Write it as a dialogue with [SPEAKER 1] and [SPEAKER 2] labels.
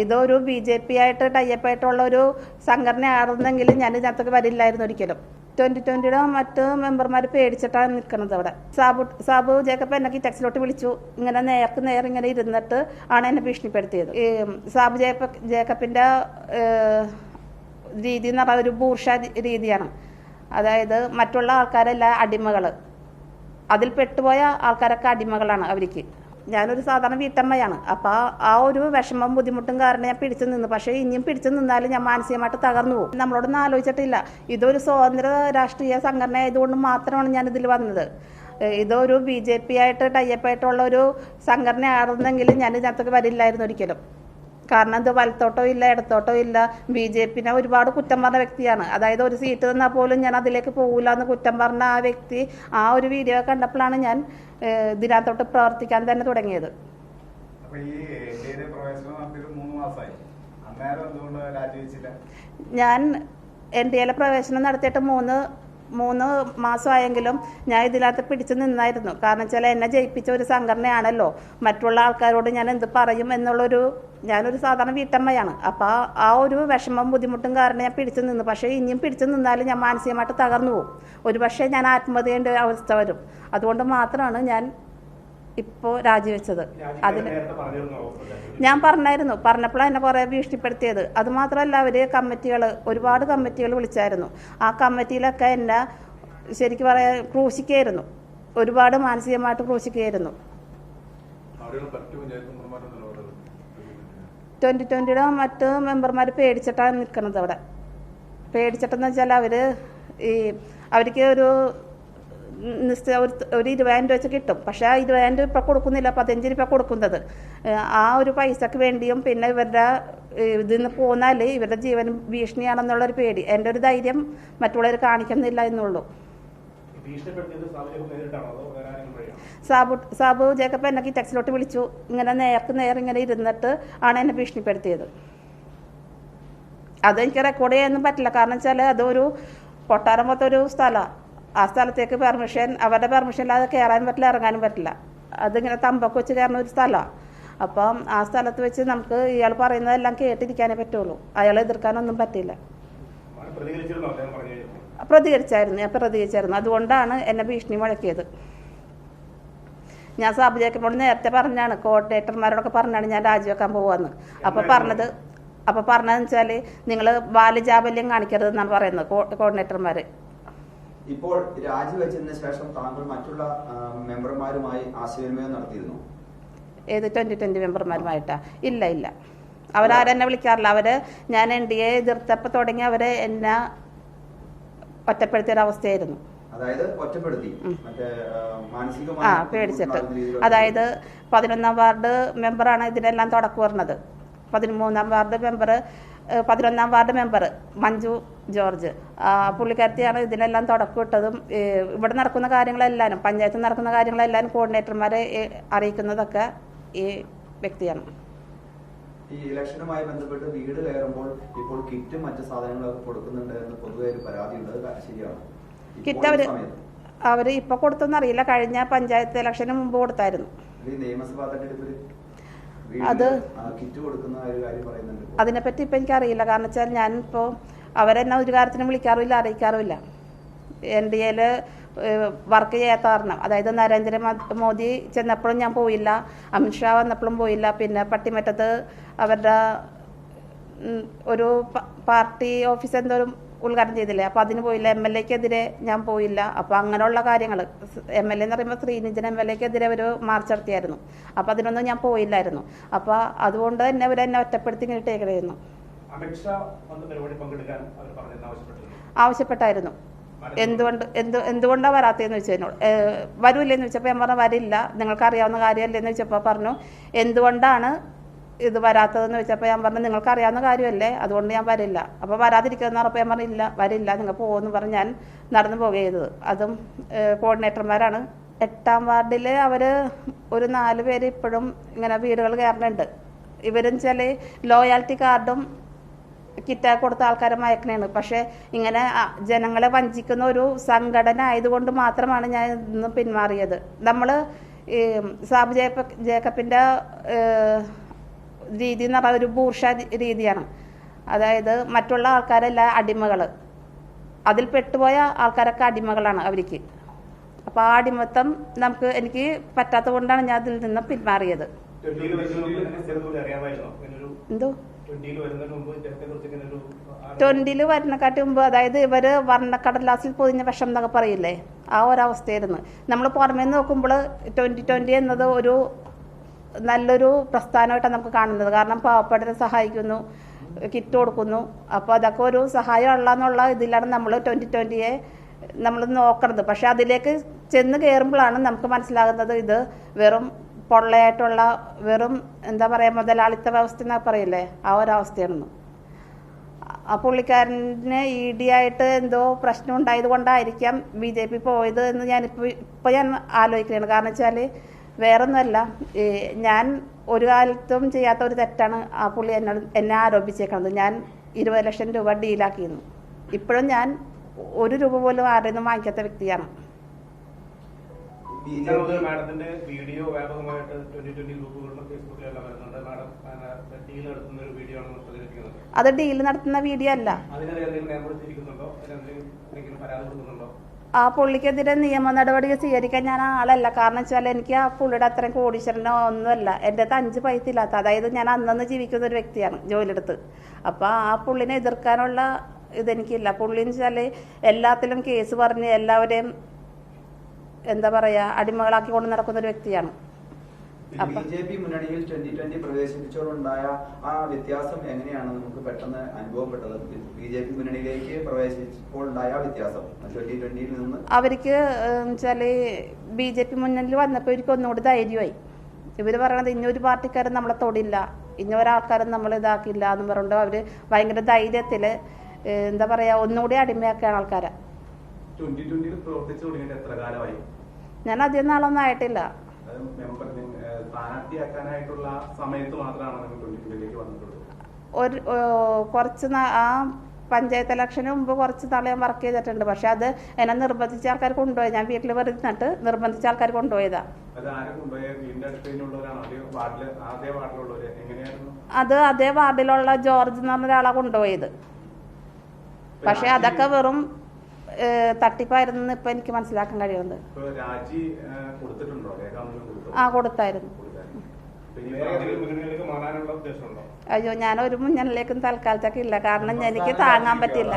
[SPEAKER 1] ഇതൊരു BJP ആയിട്ട് ടൈപ്പായിട്ടുള്ള ഒരു സംഘടനയാണെന്നെങ്കിൽ ഞാൻ ഇതിനകത്തൊക്കെ വരില്ലായിരുന്നു ഒരിക്കലും. 2020 മറ്റ് മെമ്പർമാർ പേടിച്ചിട്ടാണ് നിൽക്കുന്നത് അവിടെ. സാബു ജേക്കബ് എന്നെ ടെക്സിലോട്ട് വിളിച്ചു. ഇങ്ങനെ നേർക്ക് നേർ ഇങ്ങനെ ഇരുന്നിട്ട് ആണ് എന്നെ ഭീഷണിപ്പെടുത്തിയത്. ഈ സാബു ജേക്കബിൻ്റെ രീതി എന്ന് പറഞ്ഞാൽ ഒരു ബൂർഷ രീതിയാണ്. അതായത് മറ്റുള്ള ആൾക്കാരെല്ലാം അടിമകൾ, അതിൽ പെട്ടുപോയ ആൾക്കാരൊക്കെ അടിമകളാണ് അവർക്ക്. ഞാനൊരു സാധാരണ വീട്ടമ്മയാണ്. അപ്പോൾ ആ ഒരു വിഷമം ബുദ്ധിമുട്ടും കാരണം ഞാൻ പിടിച്ചു നിന്ന്. പക്ഷേ ഇനിയും പിടിച്ചു നിന്നാലും ഞാൻ മാനസികമായിട്ട് തകർന്നു പോകും. നമ്മളോടൊന്നും ആലോചിച്ചിട്ടില്ല. ഇതൊരു സ്വതന്ത്ര രാഷ്ട്രീയ സംഘടന ആയതുകൊണ്ട് മാത്രമാണ് ഞാൻ ഇതിൽ വന്നത്. ഇതൊരു BJP ആയിട്ട് ടൈപ്പായിട്ടുള്ള ഒരു സംഘടനയാണെന്നെങ്കിൽ ഞാൻ ഇതിനകത്തൊക്കെ വരില്ലായിരുന്നു ഒരിക്കലും. കാരണം ഇത് വലത്തോട്ടോ ഇല്ല ഇടത്തോട്ടോ ഇല്ല. BJPനെ ഒരുപാട് കുറ്റം പറഞ്ഞ വ്യക്തിയാണ്. അതായത് ഒരു സീറ്റ് തന്നാൽ പോലും ഞാൻ അതിലേക്ക് പോകില്ല എന്ന് കുറ്റം പറഞ്ഞ ആ വ്യക്തി ആ ഒരു വീഡിയോ കണ്ടപ്പോഴാണ് ഞാൻ ഇതിനകത്തോട്ട് പ്രവർത്തിക്കാൻ തന്നെ തുടങ്ങിയത്. ഞാൻ NDAയിലെ പ്രവേശനം നടത്തിയിട്ട് മൂന്ന് മാസമായെങ്കിലും ഞാൻ ഇതിനകത്ത് പിടിച്ചു നിന്നായിരുന്നു. കാരണം വെച്ചാൽ എന്നെ ജയിപ്പിച്ച ഒരു സംഘടനയാണല്ലോ. മറ്റുള്ള ആൾക്കാരോട് ഞാൻ എന്ത് പറയും ഞാനൊരു സാധാരണ വീട്ടമ്മയാണ്. അപ്പോൾ ആ ഒരു വിഷമം ബുദ്ധിമുട്ടും കാരണം ഞാൻ പിടിച്ചു നിന്ന്. പക്ഷേ ഇനിയും പിടിച്ചു നിന്നാലും ഞാൻ മാനസികമായിട്ട് തകർന്നു പോകും. ഒരു പക്ഷേ ഞാൻ ആത്മഹത്യ ചെയ്യേണ്ട അവസ്ഥ വരും. അതുകൊണ്ട് മാത്രമാണ് ഞാൻ ഇപ്പോൾ രാജിവെച്ചത്. അതിന് ഞാൻ പറഞ്ഞപ്പോഴാണ് എന്നെ കുറേ ഭീഷണിപ്പെടുത്തിയത്. അതുമാത്രമല്ല അവർ ഒരുപാട് കമ്മിറ്റികൾ വിളിച്ചായിരുന്നു. ആ കമ്മിറ്റിയിലൊക്കെ എന്നെ ശരിക്കും പറയാൻ ക്രൂശിക്കുകയായിരുന്നു. ഒരുപാട് മാനസികമായിട്ട് ക്രൂശിക്കുകയായിരുന്നു. 2020 മറ്റ് മെമ്പർമാർ പേടിച്ചിട്ടാണ് നിൽക്കുന്നത് അവിടെ. പേടിച്ചിട്ടെന്ന് വെച്ചാൽ അവർക്ക് ഒരു 20,000 രൂപ വെച്ച് കിട്ടും. പക്ഷേ ആ 20,000 രൂപ ഇപ്പം കൊടുക്കുന്നില്ല, 15 രൂപ കൊടുക്കുന്നത്. ആ ഒരു പൈസക്ക് വേണ്ടിയും പിന്നെ ഇവരുടെ ഇതിൽ നിന്ന് പോന്നാൽ ഇവരുടെ ജീവൻ ഭീഷണിയാണെന്നുള്ളൊരു പേടി. എൻ്റെ ഒരു ധൈര്യം മറ്റുള്ളവർ കാണിക്കുന്നില്ല എന്നുള്ളൂ. സാബു ജേക്കബ് എന്നെ ടെക്സിലോട്ട് വിളിച്ചു. ഇങ്ങനെ നേർക്ക് നേർ ഇങ്ങനെ ഇരുന്നിട്ട് ആണ് എന്നെ ഭീഷണിപ്പെടുത്തിയത്. അതെനിക്ക് റെക്കോർഡ് ചെയ്യാനൊന്നും പറ്റില്ല. കാരണം വെച്ചാൽ അതൊരു കൊട്ടാരം പോലത്തെ ഒരു സ്ഥലമാണ്. ആ സ്ഥലത്തേക്ക് അവരുടെ പെർമിഷൻ ഇല്ലാതെ കയറാനും പറ്റില്ല, ഇറങ്ങാനും പറ്റില്ല. അതിങ്ങനെ തമ്പൊക്കെ വെച്ച് കയറുന്ന ഒരു സ്ഥലമാണ്. അപ്പം ആ സ്ഥലത്ത് വെച്ച് നമുക്ക് ഇയാൾ പറയുന്നതെല്ലാം കേട്ടിരിക്കാനേ പറ്റുള്ളൂ. അയാളെ എതിർക്കാനൊന്നും പറ്റില്ല. ഞാൻ പ്രതികരിച്ചായിരുന്നു. അതുകൊണ്ടാണ് എന്നെ ഭീഷണി മുഴക്കിയത്. ഞാൻ സാബു ജേക്കബിനോട് നേരത്തെ പറഞ്ഞാണ്, കോർഡിനേറ്റർമാരോടൊക്കെ പറഞ്ഞാണ് ഞാൻ രാജിവെക്കാൻ പോവാന്ന്. അപ്പോൾ പറഞ്ഞതെന്ന് വെച്ചാൽ നിങ്ങൾ ബാലജാബല്യം കാണിക്കരുതെന്നാണ് പറയുന്നത് കോർഡിനേറ്റർമാർ.
[SPEAKER 2] ഇപ്പോൾ രാജിവെച്ചതിന് ശേഷം താങ്കൾ മറ്റുള്ള മെമ്പർമാരുമായി ആശയവിനിമയം നടത്തിയിരുന്നു?
[SPEAKER 1] ഏത് 2020 മെമ്പർമാരുമായിട്ടാ? ഇല്ല. അവരാരെന്നെ വിളിക്കാറില്ല. ഞാൻ NDA എതിർത്തപ്പോൾ തുടങ്ങി അവരെ എന്നെ ഒറ്റപ്പെടുത്തിയൊരവസ്ഥയായിരുന്നു. പേടിച്ചിട്ട്. അതായത് 11ാം വാർഡ് മെമ്പറാണ് ഇതിനെല്ലാം തുടക്കം പറഞ്ഞത്. 13ാം വാർഡ് മെമ്പർ 11ാം വാർഡ് മെമ്പർ മഞ്ജു ജോർജ്, പുള്ളിക്കാരത്തിയാണ് ഇതിനെല്ലാം തുടക്കം ഇട്ടതും. ഇവിടെ നടക്കുന്ന കാര്യങ്ങളെല്ലാവരും, പഞ്ചായത്തിൽ നടക്കുന്ന കാര്യങ്ങളെല്ലാവരും കോർഡിനേറ്റർമാരെ അറിയിക്കുന്നതൊക്കെ ഈ വ്യക്തിയാണ്.
[SPEAKER 2] ഈ ഇലക്ഷനുമായി ബന്ധപ്പെട്ട് വീട് കയറുമ്പോൾ ഇപ്പോൾ കിറ്റും മറ്റു സാധനങ്ങളൊക്കെ കൊടുക്കുന്നുണ്ട് എന്ന് പൊതുവെ ഒരു പരാതിയുണ്ട്. ശരിയാണ്?
[SPEAKER 1] കിറ്റ് അവർ ഇപ്പൊ കൊടുത്തെന്നറിയില്ല. കഴിഞ്ഞ പഞ്ചായത്ത് ഇലക്ഷന് മുമ്പ് കൊടുത്തായിരുന്നു.
[SPEAKER 2] നിയമസഭാ തെരഞ്ഞെടുപ്പിൽ
[SPEAKER 1] അതിനെപ്പറ്റി ഇപ്പം എനിക്കറിയില്ല. കാരണം വെച്ചാൽ ഞാനിപ്പോൾ അവരെന്നെ ഒരു കാര്യത്തിനും വിളിക്കാറുമില്ല, അറിയിക്കാറുമില്ല. NDAയിൽ വർക്ക് ചെയ്യാത്ത കാരണം, അതായത് നരേന്ദ്രമോദി ചെന്നപ്പോഴും ഞാൻ പോയില്ല, അമിത്ഷാ വന്നപ്പോഴും പോയില്ല. പിന്നെ പട്ടിമറ്റത്ത് അവരുടെ ഒരു പാർട്ടി ഓഫീസ് എന്തോരും ഉദ്ഘാടനം ചെയ്തില്ലേ, അപ്പോൾ അതിന് പോയില്ല. MLAക്കെതിരെ ഞാൻ പോയില്ല. അപ്പോൾ അങ്ങനെയുള്ള കാര്യങ്ങൾ, MLA എന്ന് പറയുമ്പോൾ ശ്രീനിജൻ MLAക്കെതിരെ ഒരു മാർച്ച് നടത്തിയായിരുന്നു. അപ്പോൾ അതിനൊന്നും ഞാൻ പോയില്ലായിരുന്നു. അപ്പോൾ അതുകൊണ്ട് തന്നെ അവരെന്നെ ഒറ്റപ്പെടുത്തി ഇട്ടേക്കണമായിരുന്നു. ആവശ്യപ്പെട്ടായിരുന്നു. എന്തുകൊണ്ടാണ് വരാത്തതെന്ന് ചോദിച്ചു എന്നോട്. വരൂല്ലെന്ന് ചോദിച്ചപ്പോൾ ഞാൻ പറഞ്ഞു വരില്ല, നിങ്ങൾക്കറിയാവുന്ന കാര്യമല്ലേന്ന് ചോദിച്ചപ്പോൾ പറഞ്ഞു എന്തുകൊണ്ടാണ് ഇത് വരാത്തതെന്ന് വെച്ചപ്പോൾ ഞാൻ പറഞ്ഞു നിങ്ങൾക്കറിയാവുന്ന കാര്യമല്ലേ, അതുകൊണ്ട് ഞാൻ വരില്ല. അപ്പോൾ വരാതിരിക്കുന്നതെന്ന് പറഞ്ഞപ്പോൾ ഞാൻ പറഞ്ഞില്ല, വരില്ല, നിങ്ങൾ പോകുമെന്ന് പറഞ്ഞ് ഞാൻ നടന്നു പോകുക ചെയ്തത്. അതും കോർഡിനേറ്റർമാരാണ്. 8ാം വാർഡിൽ അവർ ഒരു 4 പേര് ഇപ്പോഴും ഇങ്ങനെ വീടുകൾ കയറുന്നുണ്ട്. ഇവരെന്ന് വെച്ചാൽ ലോയാലിറ്റി കാർഡും കിറ്റാക്കി കൊടുത്ത ആൾക്കാരെ മയക്കണേണ്. പക്ഷേ ഇങ്ങനെ ജനങ്ങളെ വഞ്ചിക്കുന്ന ഒരു സംഘടന ആയതുകൊണ്ട് മാത്രമാണ് ഞാൻ ഇന്ന് പിന്മാറിയത്. നമ്മൾ ഈ സാബു ജേക്കബിൻ്റെ രീതി എന്ന് പറഞ്ഞാൽ ഒരു ബൂർഷ രീതിയാണ്. അതായത് മറ്റുള്ള ആൾക്കാരെല്ലാം അടിമകൾ, അതിൽ പെട്ടുപോയ ആൾക്കാരൊക്കെ അടിമകളാണ് അവർക്ക്. അപ്പോൾ ആ അടിമത്തം എനിക്ക് പറ്റാത്തത് കൊണ്ടാണ് ഞാൻ അതിൽ നിന്ന് പിന്മാറിയത്. എന്തോ 20 വരുന്നക്കാട്ടി മുമ്പ്, അതായത് ഇവര് വർണ്ണക്കടലാസിൽ പൊതിഞ്ഞ വിഷം എന്നൊക്കെ പറയില്ലേ, ആ ഒരവസ്ഥയായിരുന്നു. നമ്മൾ പുറമേ നോക്കുമ്പോൾ 2020 എന്നത് ഒരു നല്ലൊരു പ്രസ്ഥാനമായിട്ടാണ് നമുക്ക് കാണുന്നത്. കാരണം പാവപ്പെട്ടവരെ സഹായിക്കുന്നു, കിറ്റ് കൊടുക്കുന്നു. അപ്പോൾ അതൊക്കെ ഒരു സഹായം ഉള്ളതെന്നുള്ള ഇതിലാണ് നമ്മൾ 2020യെ നമ്മൾ നോക്കുന്നത്. പക്ഷെ അതിലേക്ക് ചെന്ന് കയറുമ്പോഴാണ് നമുക്ക് മനസ്സിലാകുന്നത് ഇത് വെറും പൊള്ളയായിട്ടുള്ള, വെറും എന്താ പറയുക, മുതലാളിത്ത വ്യവസ്ഥ എന്നൊക്കെ പറയില്ലേ, ആ ഒരവസ്ഥയാണെന്ന്. ആ പുള്ളിക്കാരന് ED ആയിട്ട് എന്തോ പ്രശ്നം ഉണ്ടായത് കൊണ്ടായിരിക്കാം BJP പോയത് എന്ന് ഇപ്പോൾ ഞാൻ ആലോചിക്കുകയാണ്. കാരണം വെച്ചാൽ വേറൊന്നുമല്ല, ഞാൻ ഒരു കാലത്തും ചെയ്യാത്ത ഒരു തെറ്റാണ് ആ പുള്ളി എന്നെ ആരോപിച്ചേക്കുന്നത്. ഞാൻ 20 ലക്ഷം രൂപ ഡീലാക്കിയിരുന്നു. ഇപ്പോഴും ഞാൻ 1 രൂപ പോലും ആരുടെ നിന്നും വാങ്ങിക്കാത്ത വ്യക്തിയാണ്.
[SPEAKER 3] മാഡത്തിന്റെ വീഡിയോ വ്യാപകമായിട്ട് 2020 ഗ്രൂപ്പുകളിലും ഫേസ്ബുക്കിലെല്ലാം വരുന്നുണ്ട്. മാഡം ഡീൽ നടത്തുന്ന ഒരു വീഡിയോ ആണ് പ്രചരിപ്പിക്കുന്നത്.
[SPEAKER 1] അത് ഡീൽ നടത്തുന്ന വീഡിയോ അല്ല. ആ പുള്ളിക്കെതിരെ നിയമ നടപടി സ്വീകരിക്കാൻ ഞാൻ ആളല്ല. കാരണം വെച്ചാൽ എനിക്ക് ആ പുള്ളിയുടെ അത്രയും കോടീശ്വരനോ ഒന്നുമല്ല. എൻ്റെ അടുത്ത് 5 പൈസ ഇല്ലാത്ത, അതായത് ഞാൻ അന്നന്ന് ജീവിക്കുന്ന ഒരു വ്യക്തിയാണ് ജോലിയെടുത്ത്. അപ്പോൾ ആ പുള്ളിനെ എതിർക്കാനുള്ള ഇതെനിക്കില്ല. പുള്ളിന്ന് വെച്ചാൽ എല്ലാത്തിലും കേസ് പറഞ്ഞ് എല്ലാവരെയും എന്താ പറയുക, അടിമകളാക്കി കൊണ്ട് നടക്കുന്ന ഒരു വ്യക്തിയാണ്.
[SPEAKER 2] BJP മുന്നണിയിൽ 2020 പ്രവേശിപ്പിച്ചോടുണ്ടായ ആ വ്യത്യാസം എങ്ങനെയാണ് നമുക്ക് പെട്ടെന്ന് അനുഭവപ്പെട്ടത്? BJP മുന്നണിയിലേക്ക് പ്രവേശിച്ചപ്പോൾ ഉണ്ടായ വ്യത്യാസം 2020യിൽ നിന്ന്
[SPEAKER 1] അവർക്ക് വെച്ചാല് BJP മുന്നണിയിൽ വന്നപ്പോൾ ഇവർക്ക് ഒന്നുകൂടി ധൈര്യമായി. ഇവര് പറയണത് ഇന്നൊരു പാർട്ടിക്കാരും നമ്മളെ തൊടില്ല, ഇന്നൊരാൾക്കാരും നമ്മൾ ഇതാക്കില്ല എന്ന് പറഞ്ഞിട്ട് അവര് ഭയങ്കര ധൈര്യത്തില് എന്താ പറയാ ഒന്നുകൂടി അടിമയാക്കുകയാണ് ആൾക്കാരെ.
[SPEAKER 3] 2020 പ്രവർത്തിച്ചു തുടങ്ങിയിട്ട് എത്ര കാലമായി?
[SPEAKER 1] ഞാൻ അധികം നാളൊന്നും ആയിട്ടില്ല.
[SPEAKER 3] സ്ഥാനാർത്ഥിയാക്കാനായിട്ടുള്ള സമയത്ത് മാത്രമാണ് 2020ലേക്ക് വന്നിട്ടുള്ളത്.
[SPEAKER 1] കുറച്ച് ആ പഞ്ചായത്ത് ഇലക്ഷന് മുമ്പ് കുറച്ച് നാളെ ഞാൻ വർക്ക് ചെയ്തിട്ടുണ്ട്. പക്ഷെ അത് എന്നെ നിർബന്ധിച്ച ആൾക്കാർ കൊണ്ടുപോയി. ഞാൻ വീട്ടിൽ വരുന്നിട്ട് നിർബന്ധിച്ച ആൾക്കാർ കൊണ്ടുപോയതാ. അത് അതേ വാർഡിലുള്ള ജോർജ് എന്ന് പറഞ്ഞ ഒരാളാ കൊണ്ടുപോയത്. പക്ഷെ അതൊക്കെ വെറും തട്ടിപ്പായിരുന്നു ഇപ്പൊ എനിക്ക് മനസ്സിലാക്കാൻ കഴിയുന്നത്. ആ കൊടുത്തായിരുന്നു. അയ്യോ, ഞാനൊരു മുന്നണിയിലേക്കും തൽക്കാലത്തേക്ക് ഇല്ല. കാരണം എനിക്ക് താങ്ങാൻ പറ്റില്ല.